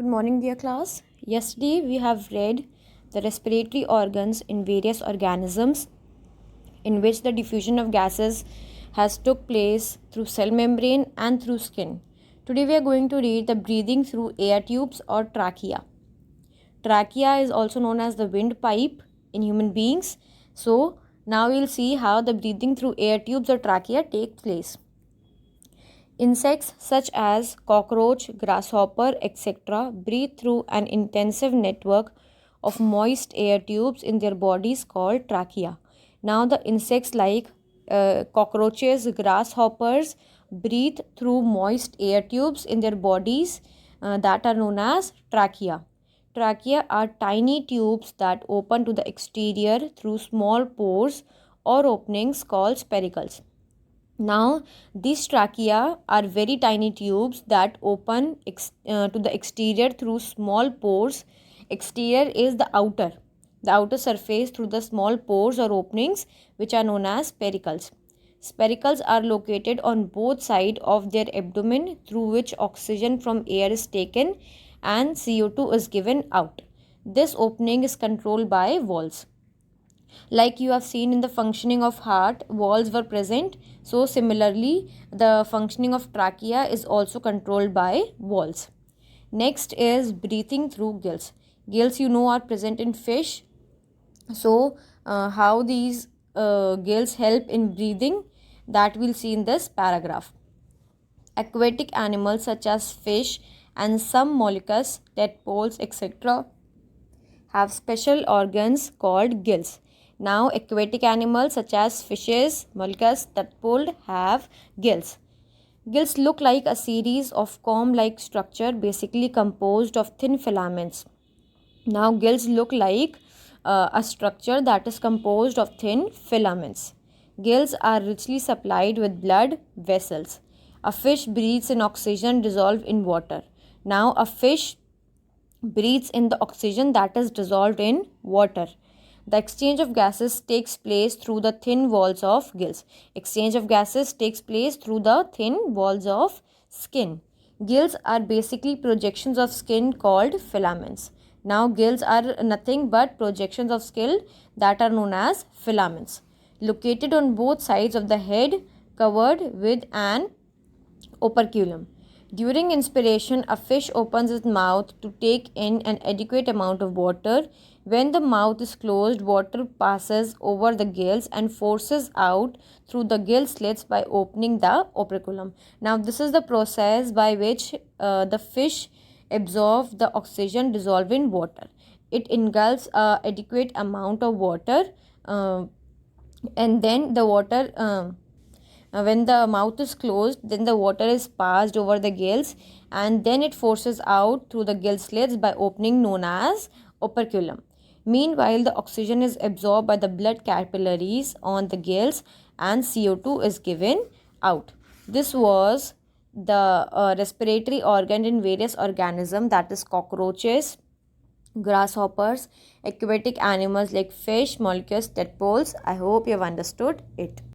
Good morning, dear class. Yesterday we have read the respiratory organs in various organisms in which the diffusion of gases has took place through cell membrane and through skin. Today we are going to read the breathing through air tubes or trachea. Trachea is also known as the windpipe in human beings. So now we'll see how the breathing through air tubes or trachea takes place. Insects such as cockroach, grasshopper, etc. breathe through an intensive network of moist air tubes in their bodies called trachea. Now the insects like cockroaches, grasshoppers breathe through moist air tubes in their bodies that are known as trachea. Trachea are tiny tubes that open to the exterior through small pores or openings called spiracles. Now, these trachea are very tiny tubes that open to the exterior through small pores. Exterior is the outer surface through the small pores or openings which are known as spiracles. Spiracles are located on both sides of their abdomen through which oxygen from air is taken and CO2 is given out. This opening is controlled by walls. Like you have seen in the functioning of heart, walls were present. So similarly, the functioning of trachea is also controlled by walls. Next is breathing through gills. Gills are present in fish. So how these gills help in breathing, that we'll see in this paragraph. Aquatic animals such as fish and some mollusks, tadpoles, etc. have special organs called gills. Now, aquatic animals such as fishes, mollusks, tadpoles have gills. Gills look like a series of comb-like structure basically composed of thin filaments. Now, gills look like a structure that is composed of thin filaments. Gills are richly supplied with blood vessels. A fish breathes in oxygen dissolved in water. Now, a fish breathes in the oxygen that is dissolved in water. The exchange of gases takes place through the thin walls of gills. Exchange of gases takes place through the thin walls of skin. Gills are basically projections of skin called filaments. Now, gills are nothing but projections of skin that are known as filaments. Located on both sides of the head, covered with an operculum. During inspiration, a fish opens its mouth to take in an adequate amount of water. When the mouth is closed, water passes over the gills and forces out through the gill slits by opening the operculum. Now, this is the process by which the fish absorbs the oxygen dissolved in water. It engulfs an adequate amount of water and then the water when the mouth is closed, then the water is passed over the gills and then it forces out through the gill slits by opening known as operculum. Meanwhile, the oxygen is absorbed by the blood capillaries on the gills and CO2 is given out. This was the respiratory organ in various organisms, that is cockroaches, grasshoppers, aquatic animals like fish, mollusks, tadpoles. I hope you have understood it.